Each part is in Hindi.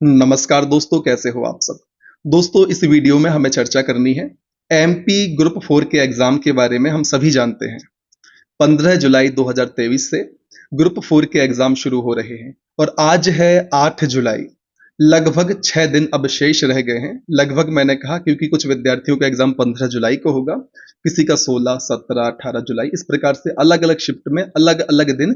नमस्कार दोस्तों, कैसे हो आप सब? दोस्तों, इस वीडियो में हमें चर्चा करनी है एमपी ग्रुप 4 के एग्जाम के बारे में। हम सभी जानते हैं 15 जुलाई 2023 से ग्रुप 4 के एग्जाम शुरू हो रहे हैं और आज है 8 जुलाई। लगभग 6 दिन अब शेष रह गए हैं। लगभग मैंने कहा क्योंकि कुछ विद्यार्थियों का एग्जाम 15 जुलाई को होगा, किसी का 16, 17, 18 जुलाई, इस प्रकार से अलग-अलग शिफ्ट में अलग-अलग दिन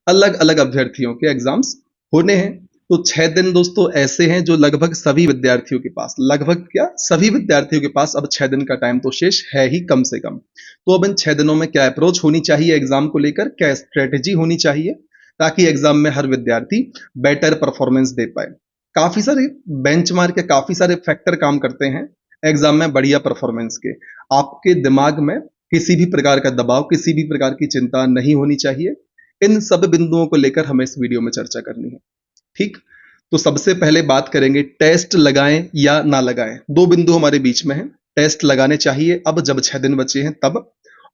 अलग-अलग अभ्यर्थियों के एग्जाम्स होने हैं। तो 6 दिन दोस्तों ऐसे हैं जो लगभग सभी विद्यार्थियों के पास, लगभग क्या सभी विद्यार्थियों के पास अब 6 दिन का टाइम तो शेष है ही कम से कम। तो अब इन 6 दिनों में क्या अप्रोच होनी चाहिए एग्जाम को लेकर, क्या स्ट्रेटेजी होनी चाहिए ताकि एग्जाम में हर विद्यार्थी बेटर परफॉर्मेंस दे पाए। काफी सारे बेंचमार्क या काफी सारे फैक्टर काम करते हैं एग्जाम में बढ़िया परफॉर्मेंस के। आपके दिमाग में किसी भी प्रकार का दबाव, किसी भी प्रकार की चिंता नहीं होनी चाहिए। इन सब बिंदुओं को लेकर हमें इस वीडियो में चर्चा करनी है। ठीक, तो सबसे पहले बात करेंगे टेस्ट लगाएं या ना लगाएं। दो बिंदु हमारे बीच में हैं। टेस्ट लगाने चाहिए अब जब 6 दिन बचे हैं तब,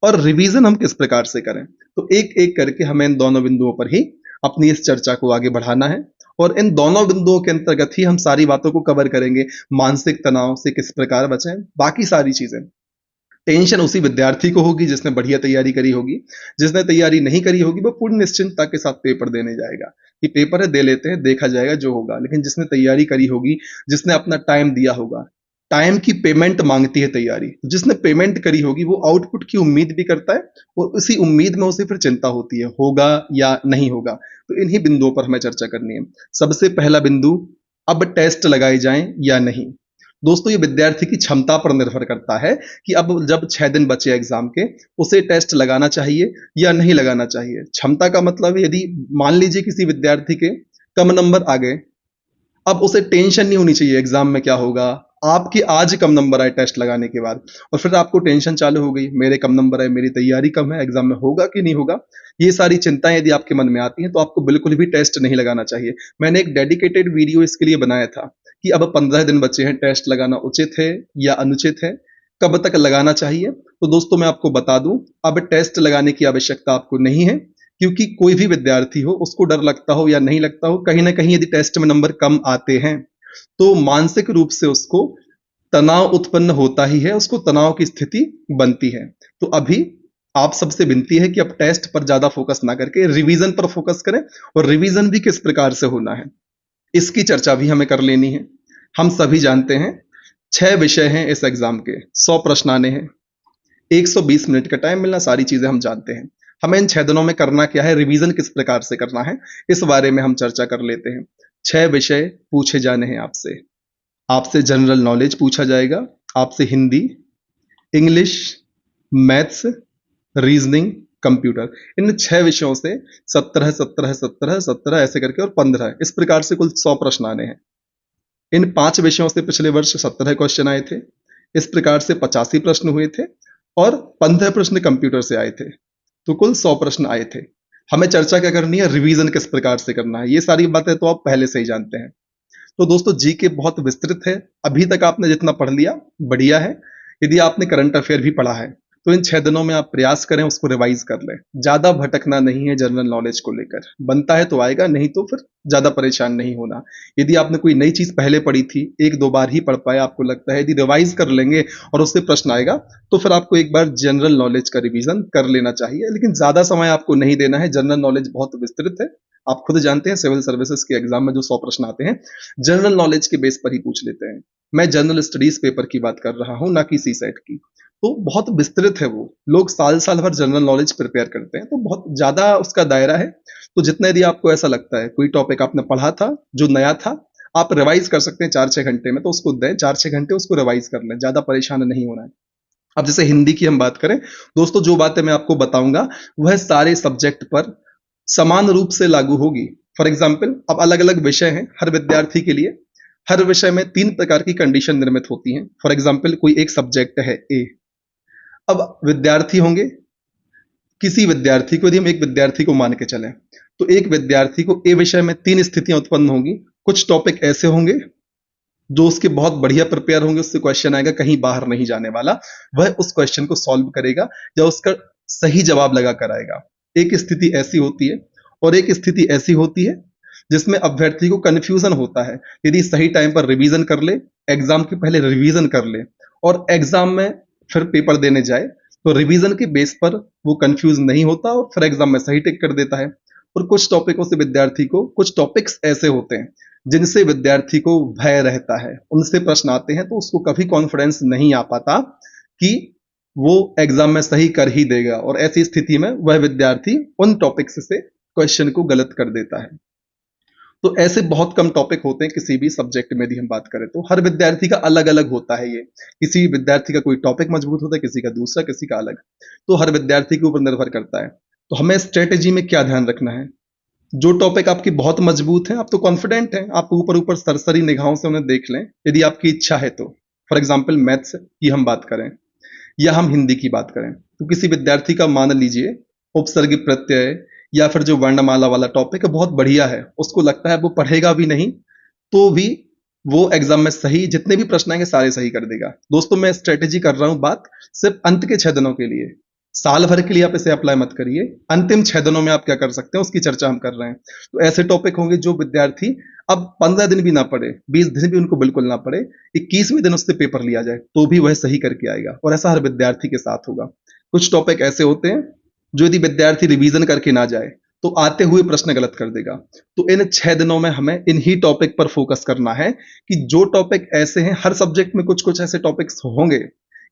और रिवीजन हम किस प्रकार से करें। तो एक एक करके हमें इन दोनों बिंदुओं पर ही अपनी इस चर्चा को आगे बढ़ाना है और इन दोनों बिंदुओं के अंतर्गत ही हम सारी बातों को कवर करेंगे। मानसिक तनाव से किस प्रकार बचें, बाकी सारी चीजें। टेंशन उसी विद्यार्थी को होगी जिसने बढ़िया तैयारी करी होगी। जिसने तैयारी नहीं करी होगी वो पूर्ण निश्चिंतता के साथ पेपर देने जाएगा कि पेपर है, दे लेते हैं, देखा जाएगा जो होगा। लेकिन जिसने तैयारी करी होगी, जिसने अपना टाइम दिया होगा, टाइम की पेमेंट मांगती है तैयारी, जिसने पेमेंट करी होगी वो आउटपुट की उम्मीद भी करता है और उसी उम्मीद में उसे फिर चिंता होती है होगा या नहीं होगा। तो इन्हीं बिंदुओं पर हमें चर्चा करनी है। सबसे पहला बिंदु, अब टेस्ट लगाए जाएं या नहीं। दोस्तों, ये विद्यार्थी की क्षमता पर निर्भर करता है कि अब जब 6 दिन बचे एग्जाम के, उसे टेस्ट लगाना चाहिए या नहीं लगाना चाहिए। क्षमता का मतलब है यदि मान लीजिए किसी विद्यार्थी के कम नंबर आ गए, अब उसे टेंशन नहीं होनी चाहिए एग्जाम में क्या होगा। आपके आज कम नंबर आए टेस्ट लगाने के बाद और फिर आपको टेंशन चालू हो गई, मेरे कम नंबर आए, मेरी तैयारी कम है, एग्जाम में होगा कि नहीं होगा। ये सारी चिंताएं यदि आपके मन में आती हैं तो आपको बिल्कुल भी टेस्ट नहीं लगाना चाहिए। मैंने एक डेडिकेटेड वीडियो इसके लिए बनाया था कि अब 15 दिन बचे हैं, टेस्ट लगाना उचित है या अनुचित है, कब तक लगाना चाहिए। तो दोस्तों मैं आपको बता दूं, अब टेस्ट लगाने की आवश्यकता आपको नहीं है, क्योंकि कोई भी विद्यार्थी हो, उसको डर लगता हो या नहीं लगता हो, कहीं ना कहीं यदि टेस्ट में नंबर कम आते हैं तो मानसिक रूप से उसको तनाव उत्पन्न होता ही है, उसको तनाव की स्थिति बनती है। तो अभी आप सबसे विनती है कि अब टेस्ट पर ज्यादा फोकस ना करके रिवीजन पर फोकस करें, और रिवीजन भी किस प्रकार से होना है इसकी चर्चा भी हमें कर लेनी है। हम सभी जानते हैं 6 विषय हैं इस एग्जाम के, 100 प्रश्न आने हैं, 120 मिनट का टाइम मिलना, सारी चीजें हम जानते हैं। हमें इन 6 दिनों में करना क्या है, रिवीजन किस प्रकार से करना है, इस बारे में हम चर्चा कर लेते हैं। 6 विषय पूछे जाने हैं आपसे। आपसे जनरल नॉलेज पूछा जाएगा, आपसे Hindi, English, maths, reasoning, computer. इन 6 विषयों से 17 17 17 17 ऐसे करके और 15, इस प्रकार से कुल 100 प्रश्न आने हैं। इन 5 विषयों से पिछले वर्ष 17 क्वेश्चन आए थे, इस प्रकार से 85 प्रश्न हुए थे और 15 प्रश्न कंप्यूटर से आए थे, तो कुल 100 प्रश्न आए थे। हमें चर्चा क्या करनी है, रिवीजन किस प्रकार से करना है, ये सारी बातें तो आप पहले से ही जानते हैं। तो दोस्तों, जीके बहुत विस्तृत है, अभी तक आपने जितना पढ़ लिया बढ़िया है। यदि आपने करंट अफेयर भी पढ़ा है तो इन 6 दिनों में आप प्रयास करें उसको रिवाइज कर लें। ज्यादा भटकना नहीं है जनरल नॉलेज को लेकर, बनता है तो आएगा, नहीं तो फिर ज्यादा परेशान नहीं होना। यदि आपने कोई नई चीज पहले पढ़ी थी, एक दो बार ही पढ़ पाए, आपको लगता है यदि रिवाइज कर लेंगे और उससे प्रश्न आएगा तो फिर आपको एक बार जनरल नॉलेज का रिवीजन कर लेना चाहिए। लेकिन ज्यादा समय आपको नहीं देना है, जनरल नॉलेज बहुत विस्तृत है। आप खुद जानते हैं सिविल सर्विसेज के एग्जाम में जो 100 प्रश्न आते हैं जनरल नॉलेज के बेस पर ही पूछ लेते हैं। मैं जनरल स्टडीज पेपर की बात कर रहा हूं, ना कि सीसेट की। तो बहुत विस्तृत है वो, लोग साल साल भर जनरल नॉलेज प्रिपेयर करते हैं, तो बहुत ज्यादा उसका दायरा है। तो जितना यदि आपको ऐसा लगता है कोई टॉपिक आपने पढ़ा था जो नया था, आप रिवाइज कर सकते हैं 4-6 घंटे में, तो उसको दें 4-6 घंटे उसको रिवाइज कर लें, ज्यादा परेशान नहीं होना है। अब जैसे हिंदी की हम बात करें दोस्तों, जो बातें मैं आपको बताऊंगा वह सारे सब्जेक्ट पर समान रूप से लागू होगी। फॉर एग्जाम्पल, अब अलग अलग विषय हैं हर विद्यार्थी के लिए, हर विषय में 3 प्रकार की कंडीशन निर्मित होती हैं। फॉर एग्जाम्पल, कोई एक सब्जेक्ट है ए, अब विद्यार्थी होंगे, किसी विद्यार्थी को, यदि हम एक विद्यार्थी को मान के चलें तो एक विद्यार्थी को ए विषय में 3 स्थितियां उत्पन्न होंगी। कुछ टॉपिक ऐसे होंगे जो उसके बहुत बढ़िया प्रिपेयर होंगे, उससे क्वेश्चन आएगा कहीं बाहर नहीं जाने वाला, वह उस क्वेश्चन को सॉल्व करेगा या उसका सही जवाब लगा कर आएगा। एक स्थिति ऐसी होती है और एक स्थिति ऐसी होती है जिसमें अभ्यर्थी को कंफ्यूजन होता है। यदि सही टाइम पर रिवीजन कर ले, एग्जाम के पहले रिवीजन कर ले और एग्जाम में फिर पेपर देने जाए, तो रिवीजन के बेस पर वो कंफ्यूज नहीं होता और फिर एग्जाम में सही टिक कर देता है। और कुछ टॉपिकों से विद्यार्थी को, कुछ टॉपिक्स ऐसे होते हैं जिनसे विद्यार्थी को भय रहता है, उनसे प्रश्न आते हैं तो उसको कभी कॉन्फिडेंस नहीं आ पाता कि वो एग्जाम में सही कर ही देगा, और ऐसी स्थिति में वह विद्यार्थी उन टॉपिक्स से क्वेश्चन को गलत कर देता है। तो ऐसे बहुत कम टॉपिक होते हैं किसी भी सब्जेक्ट में, यदि हम बात करें तो हर विद्यार्थी का अलग अलग होता है। ये किसी विद्यार्थी का कोई टॉपिक मजबूत होता है, किसी का दूसरा, किसी का अलग, तो हर विद्यार्थी के ऊपर निर्भर करता है। तो हमें स्ट्रेटेजी में क्या ध्यान रखना है, जो टॉपिक आपकी बहुत मजबूत है, आप तो कॉन्फिडेंट हैं, आप ऊपर ऊपर सरसरी निगाहों से उन्हें देख लें, यदि आपकी इच्छा है तो। फॉर एग्जाम्पल मैथ्स की हम बात करें या हम हिंदी की बात करें, तो किसी विद्यार्थी का मान लीजिए उपसर्ग प्रत्यय या फिर जो वर्णमाला वाला टॉपिक है बहुत बढ़िया है, उसको लगता है वो पढ़ेगा भी नहीं तो भी वो एग्जाम में सही, जितने भी प्रश्न आएंगे सारे सही कर देगा। दोस्तों मैं स्ट्रेटेजी कर रहा हूं बात सिर्फ अंत के 6 दिनों के लिए, साल भर के लिए आप इसे अप्लाई मत करिए, अंतिम 6 दिनों में आप क्या कर सकते हैं उसकी चर्चा हम कर रहे हैं। तो ऐसे टॉपिक होंगे जो विद्यार्थी अब 15 दिन भी ना पढ़े, 20 दिन भी उनको बिल्कुल ना पढ़े, 21वें दिन उससे पेपर लिया जाए तो भी वह सही करके आएगा, और ऐसा हर विद्यार्थी के साथ होगा। कुछ टॉपिक ऐसे होते हैं जो यदि विद्यार्थी रिवीजन करके ना जाए तो आते हुए प्रश्न गलत कर देगा। तो इन 6 दिनों में हमें इन ही टॉपिक पर फोकस करना है कि जो टॉपिक ऐसे हैं, हर सब्जेक्ट में कुछ कुछ ऐसे टॉपिक्स होंगे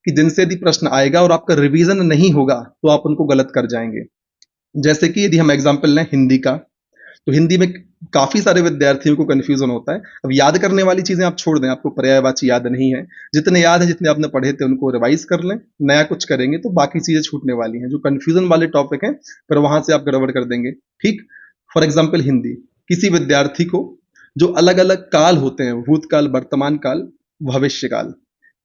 कि जिनसे यदि प्रश्न आएगा और आपका रिवीजन नहीं होगा तो आप उनको गलत कर जाएंगे। जैसे कि यदि हम एग्जाम्पल लें हिंदी का, तो हिंदी में काफी सारे विद्यार्थियों को कंफ्यूजन होता है। अब याद करने वाली चीजें आप छोड़ दें, आपको पर्यायवाची याद नहीं है, जितने याद है, जितने आपने पढ़े थे उनको रिवाइज कर लें, नया कुछ करेंगे तो बाकी चीजें छूटने वाली हैं। जो कंफ्यूजन वाले टॉपिक हैं फिर वहां से आप गड़बड़ कर देंगे। ठीक, फॉर एग्जाम्पल हिंदी, किसी विद्यार्थी को जो अलग अलग काल होते हैं, भूतकाल, वर्तमान काल, भविष्य काल,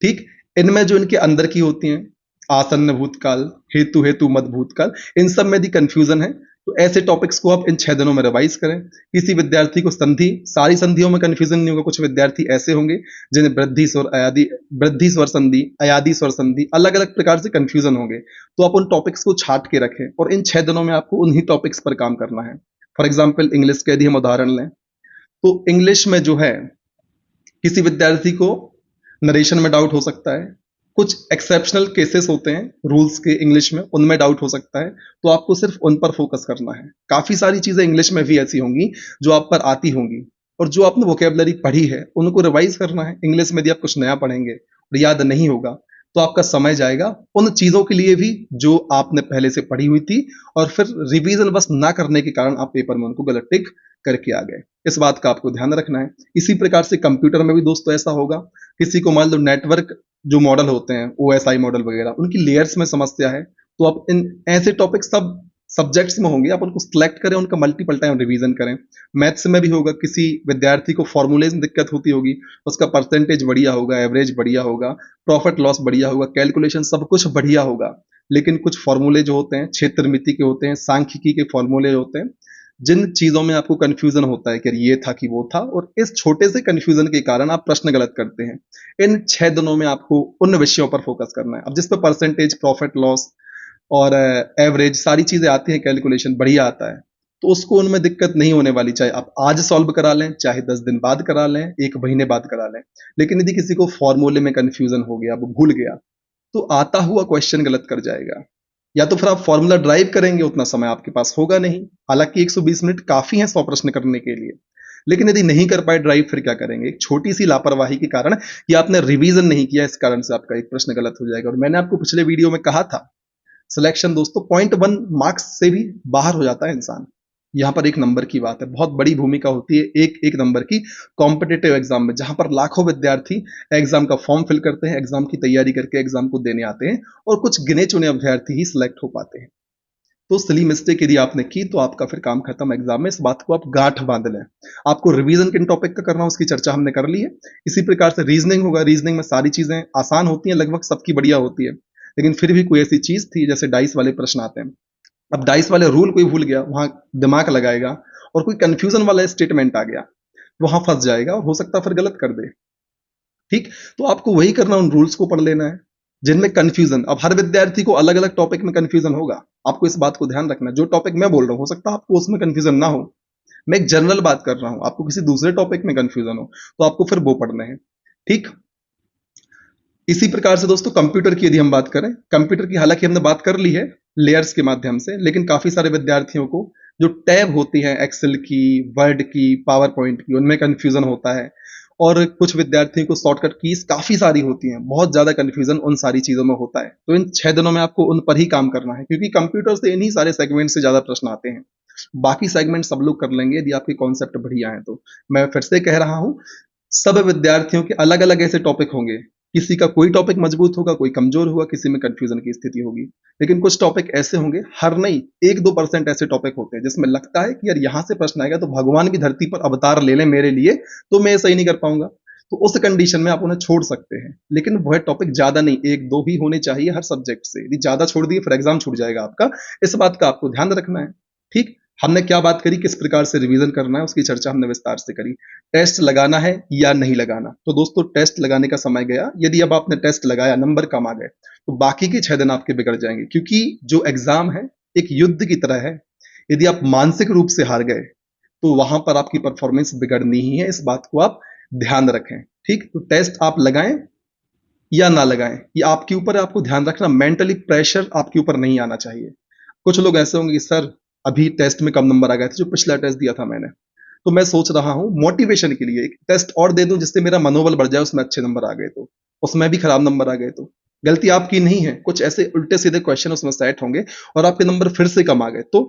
ठीक, इनमें जो इनके अंदर की होती हैं, आसन्न भूतकाल, हेतु हेतु मत भूतकाल, इन सब में यदि कंफ्यूजन है तो ऐसे टॉपिक्स को आप इन 6 दिनों में रिवाइज करें। किसी विद्यार्थी को संधि, सारी संधियों में कंफ्यूजन नहीं होगा, कुछ विद्यार्थी ऐसे होंगे जिन्हें वृद्धि स्वर, अयादि, वृद्धि स्वर संधि, अयादि स्वर संधि, अलग अलग प्रकार से कंफ्यूजन होंगे, तो आप उन टॉपिक्स को छाट के रखें और इन 6 दिनों में आपको उन्हीं टॉपिक्स पर काम करना है। फॉर एग्जाम्पल इंग्लिश का यदि हम उदाहरण लें तो इंग्लिश में जो है किसी विद्यार्थी को नरेशन में डाउट हो सकता है, कुछ एक्सेप्शनल केसेस होते हैं रूल्स के इंग्लिश में, उनमें डाउट हो सकता है, तो आपको सिर्फ उन पर फोकस करना है। काफी सारी चीजें इंग्लिश में भी ऐसी होंगी जो आप पर आती होंगी, और जो आपने वोकेबलरी पढ़ी है उनको रिवाइज करना है। इंग्लिश में यदि आप कुछ नया पढ़ेंगे और याद नहीं होगा तो आपका समय जाएगा उन चीजों के लिए भी जो आपने पहले से पढ़ी हुई थी, और फिर रिवीजन बस ना करने के कारण आप पेपर में उनको गलत टिक करके आ गए। इस बात का आपको ध्यान रखना है। इसी प्रकार से कंप्यूटर में भी दोस्तों ऐसा होगा, किसी को मान लो नेटवर्क जो मॉडल होते हैं, ओएसआई मॉडल वगैरह, उनकी लेयर्स में समस्या है, तो आप इन ऐसे टॉपिक सब सब्जेक्ट्स में होंगे, आप उनको सिलेक्ट करें, उनका मल्टीपल टाइम रिवीजन करें। मैथ्स में भी होगा, किसी विद्यार्थी को फॉर्मूलेज में दिक्कत होती होगी, उसका परसेंटेज बढ़िया होगा, एवरेज बढ़िया होगा, प्रॉफिट लॉस बढ़िया होगा, कैलकुलेशन सब कुछ बढ़िया होगा, लेकिन कुछ फॉर्मूले जो होते हैं क्षेत्र मिति के होते हैं, सांख्यिकी के फॉर्मूले होते हैं, जिन चीजों में आपको कंफ्यूजन होता है कि ये था कि वो था, और इस छोटे से कंफ्यूजन के कारण आप प्रश्न गलत करते हैं। इन 6 दिनों में आपको उन विषयों पर फोकस करना है। अब जिस पर परसेंटेज, प्रॉफिट लॉस और एवरेज सारी चीजें आती हैं, कैलकुलेशन बढ़िया आता है, तो उसको उनमें दिक्कत नहीं होने वाली, चाहे आप आज सॉल्व करा लें, चाहे 10 दिन बाद करा लें, 1 महीने बाद करा लें। लेकिन यदि किसी को फॉर्मूले में कंफ्यूजन हो गया, वो भूल गया, तो आता हुआ क्वेश्चन गलत कर जाएगा। या तो फिर आप फॉर्मूला ड्राइव करेंगे, उतना समय आपके पास होगा नहीं, हालांकि 120 मिनट काफी है 100 प्रश्न करने के लिए, लेकिन यदि नहीं कर पाए ड्राइव, फिर क्या करेंगे? एक छोटी सी लापरवाही के कारण, या आपने रिवीजन नहीं किया, इस कारण से आपका एक प्रश्न गलत हो जाएगा। और मैंने आपको पिछले वीडियो में कहा था, सिलेक्शन दोस्तों 0.1 मार्क्स से भी बाहर हो जाता है इंसान। यहाँ पर एक नंबर की बात है, बहुत बड़ी भूमिका होती है एक एक नंबर की कॉम्पिटिटिव एग्जाम में, जहां पर लाखों विद्यार्थी एग्जाम का फॉर्म फिल करते हैं, एग्जाम की तैयारी करके एग्जाम को देने आते हैं, और कुछ गिने चुने अभ्यर्थी ही सिलेक्ट हो पाते हैं। तो सिली मिस्टेक यदि आपने की तो आपका फिर काम खत्म एग्जाम में। इस बात को आप गांठ बांध लें। आपको रिवीजन किन टॉपिक का करना है उसकी चर्चा हमने कर ली है। इसी प्रकार से रीजनिंग होगा, रीजनिंग में सारी चीजें आसान होती हैं, लगभग सबकी बढ़िया होती है, लेकिन फिर भी कोई ऐसी चीज थी, जैसे डाइस वाले प्रश्न आते हैं, अब डाइस वाले रूल कोई भूल गया, वहां दिमाग लगाएगा, और कोई कंफ्यूजन वाला स्टेटमेंट आ गया, वहां फंस जाएगा और हो सकता है फिर गलत कर दे। ठीक, तो आपको वही करना, उन रूल्स को पढ़ लेना है जिनमें कंफ्यूजन, अब हर विद्यार्थी को अलग अलग टॉपिक में कंफ्यूजन होगा, आपको इस बात को ध्यान रखना है। जो टॉपिक मैं बोल रहा हूं, हो सकता है आपको उसमें कंफ्यूजन ना हो, मैं एक जनरल बात कर रहा हूँ, आपको किसी दूसरे टॉपिक में कंफ्यूजन हो तो आपको फिर वो पढ़ने हैं। ठीक, इसी प्रकार से दोस्तों कंप्यूटर की यदि हम बात करें, कंप्यूटर की हालांकि हमने बात कर ली है लेयर्स के माध्यम से, लेकिन काफी सारे विद्यार्थियों को जो टैब होती है एक्सेल की, वर्ड की, पावर पॉइंट की, उनमें कंफ्यूजन होता है। और कुछ विद्यार्थियों को शॉर्टकट कीज काफी सारी होती हैं, बहुत ज्यादा कंफ्यूजन उन सारी चीजों में होता है। तो इन 6 दिनों में आपको उन पर ही काम करना है, क्योंकि कंप्यूटर से इन्हीं सारे सेगमेंट से ज्यादा प्रश्न आते हैं। बाकी सेगमेंट सब लोग कर लेंगे यदि आपके कॉन्सेप्ट बढ़िया है तो। मैं फिर से कह रहा हूं, सब विद्यार्थियों के अलग अलग ऐसे टॉपिक होंगे, किसी का कोई टॉपिक मजबूत होगा, कोई कमजोर होगा, किसी में कंफ्यूजन की स्थिति होगी। लेकिन कुछ टॉपिक ऐसे होंगे, हर नहीं 1-2% ऐसे टॉपिक होते हैं जिसमें लगता है कि यार यहाँ से प्रश्न आएगा तो भगवान भी धरती पर अवतार ले लें मेरे लिए, तो मैं सही नहीं कर पाऊंगा। तो उस कंडीशन में आप उन्हें छोड़ सकते हैं, लेकिन वह टॉपिक ज्यादा नहीं, 1-2 ही होने चाहिए हर सब्जेक्ट से। यदि ज्यादा छोड़ दिए फिर एग्जाम छूट जाएगा आपका, इस बात का आपको ध्यान रखना है। ठीक, हमने क्या बात करी, किस प्रकार से रिवीजन करना है, उसकी चर्चा हमने विस्तार से करी। टेस्ट लगाना है या नहीं लगाना, तो दोस्तों टेस्ट लगाने का समय गया। यदि अब आपने टेस्ट लगाया, नंबर कम आ गए, तो बाकी के 6 दिन आपके बिगड़ जाएंगे, क्योंकि जो एग्जाम है एक युद्ध की तरह है। यदि आप मानसिक रूप से हार गए तो वहां पर आपकी परफॉर्मेंस बिगड़नी ही है, इस बात को आप ध्यान रखें। ठीक, तो टेस्ट आप लगाएं या ना लगाएं, ये आपके ऊपर है, आपको ध्यान रखना। मेंटली प्रेशर आपके ऊपर नहीं आना चाहिए। कुछ लोग ऐसे होंगे कि सर अभी टेस्ट में कम नंबर आ गए थे, जो पिछला टेस्ट दिया था मैंने, तो मैं सोच रहा हूँ मोटिवेशन के लिए एक टेस्ट और दे दूं जिससे मेरा मनोबल बढ़ जाए, उसमें अच्छे नंबर आ गए तो, उसमें भी खराब नंबर आ गए तो। गलती आपकी नहीं है, कुछ ऐसे उल्टे सीधे क्वेश्चन उसमें सेट होंगे और आपके नंबर फिर से कम आ गए तो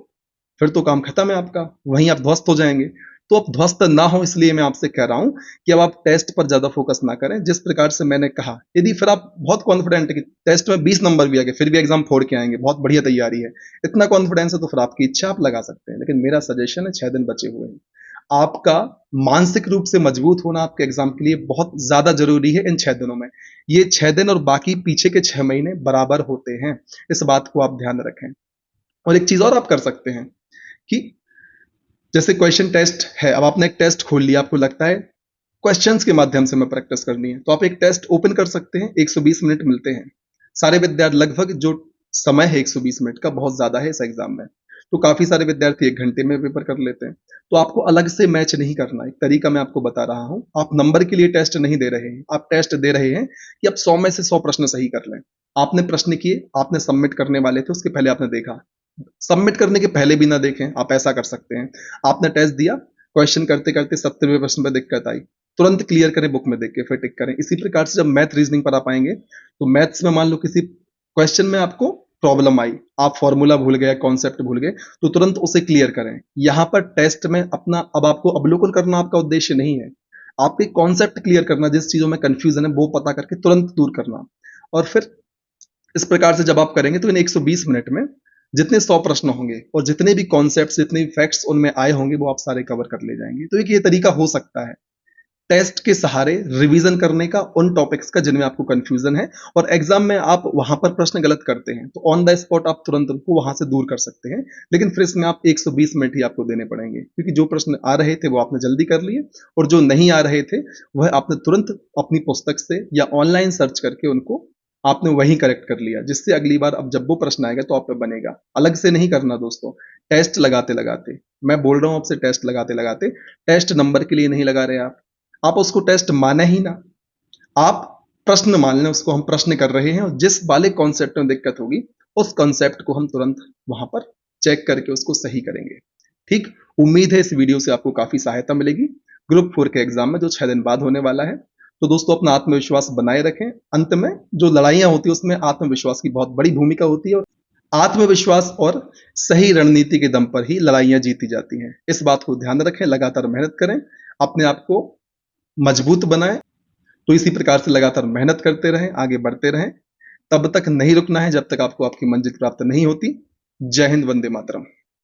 फिर तो काम खत्म है आपका, वहीं आप ध्वस्त हो जाएंगे। तो आप ध्वस्त ना हो, इसलिए मैं आपसे कह रहा हूं कि अब आप टेस्ट पर ज्यादा फोकस ना करें। जिस प्रकार से मैंने कहा, यदि फिर आप बहुत कॉन्फिडेंट है कि टेस्ट में 20 नंबर भी आ गए फिर भी एग्जाम फोड़ के आएंगे, बहुत बढ़िया तैयारी है, इतना कॉन्फिडेंस है, तो फिर आपकी इच्छा, आप लगा सकते हैं। लेकिन मेरा सजेशन है, 6 दिन बचे हुए हैं, आपका मानसिक रूप से मजबूत होना आपके एग्जाम के लिए बहुत ज्यादा जरूरी है इन 6 दिनों में। ये 6 दिन और बाकी पीछे के 6 महीने बराबर होते हैं, इस बात को आप ध्यान रखें। और एक चीज और आप कर सकते हैं कि जैसे क्वेश्चन टेस्ट है, अब आपने एक टेस्ट खोल लिया, आपको लगता है क्वेश्चंस के माध्यम से मैं प्रैक्टिस करनी है, तो आप एक टेस्ट ओपन कर सकते हैं। 120 मिनट मिलते हैं सारे विद्यार्थी, लगभग जो समय है 120 मिनट का बहुत ज्यादा है इस एग्जाम में, तो काफी सारे विद्यार्थी 1 घंटे में पेपर कर लेते हैं। तो आपको अलग से मैच नहीं करना, एक तरीका मैं आपको बता रहा हूं। आप नंबर के लिए टेस्ट नहीं दे रहे हैं, आप टेस्ट दे रहे हैं कि आप 100 में से 100 प्रश्न सही कर लें। आपने प्रश्न किए, आपने सबमिट करने वाले थे, उसके पहले आपने देखा, सबमिट करने के पहले भी ना देखें, आप ऐसा कर सकते हैं। आपने टेस्ट दिया, क्वेश्चन करते करते 70वें प्रश्न पर दिक्कत आई, तुरंत क्लियर करें, बुक में देख के फिर टिक करें। इसी प्रकार से जब मैथ रीजनिंग पर आप आएंगे, तो मैथ्स में मान लो किसी क्वेश्चन में आपको प्रॉब्लम आई, आप फॉर्मूला भूल गए, कॉन्सेप्ट भूल गए, तो तुरंत उसे क्लियर करें। यहां पर टेस्ट में अपना, अब आपको अवलोकन करना आपका उद्देश्य नहीं है, आपके कॉन्सेप्ट क्लियर करना, जिस चीजों में कंफ्यूजन है वो पता करके तुरंत दूर करना। और फिर इस प्रकार से जब आप करेंगे तो इन 120 मिनट में जितने 100 प्रश्न होंगे और जितने भी कॉन्सेप्ट्स, जितने भी फैक्ट्स उनमें आए होंगे, वो आप सारे कवर कर ले जाएंगे। तो एक ये तरीका हो सकता है टेस्ट के सहारे रिवीजन करने का उन टॉपिक्स का जिनमें आपको कंफ्यूजन है, और एग्जाम में आप वहां पर प्रश्न गलत करते हैं तो ऑन द स्पॉट आप तुरंत उनको वहां से दूर कर सकते हैं। लेकिन फिर इसमें आप 120 मिनट ही आपको देने पड़ेंगे, क्योंकि जो प्रश्न आ रहे थे वो आपने जल्दी कर लिए, और जो नहीं आ रहे थे वह आपने तुरंत अपनी पुस्तक से या ऑनलाइन सर्च करके उनको आपने वहीं करेक्ट कर लिया, जिससे अगली बार अब जब वो प्रश्न आएगा तो आप पे बनेगा। अलग से नहीं करना दोस्तों, टेस्ट लगाते लगाते, मैं बोल रहा हूं आपसे, टेस्ट लगाते लगाते, टेस्ट नंबर के लिए नहीं लगा रहे आप उसको टेस्ट माने ही ना, आप प्रश्न मान लें उसको, हम प्रश्न कर रहे हैं, और जिस वाले कॉन्सेप्ट में दिक्कत होगी उस कॉन्सेप्ट को हम तुरंत वहां पर चेक करके उसको सही करेंगे। ठीक, उम्मीद है इस वीडियो से आपको काफी सहायता मिलेगी ग्रुप 4 के एग्जाम में, जो 6 दिन बाद होने वाला है। तो दोस्तों अपना आत्मविश्वास बनाए रखें। अंत में जो लड़ाइयां होती है उसमें आत्मविश्वास की बहुत बड़ी भूमिका होती है, और आत्मविश्वास और सही रणनीति के दम पर ही लड़ाइयां जीती जाती हैं। इस बात को ध्यान रखें, लगातार मेहनत करें, अपने आप को मजबूत बनाएं। तो इसी प्रकार से लगातार मेहनत करते रहें, आगे बढ़ते रहें, तब तक नहीं रुकना है जब तक आपको आपकी मंजिल प्राप्त नहीं होती। जय हिंद, वंदे मातरम।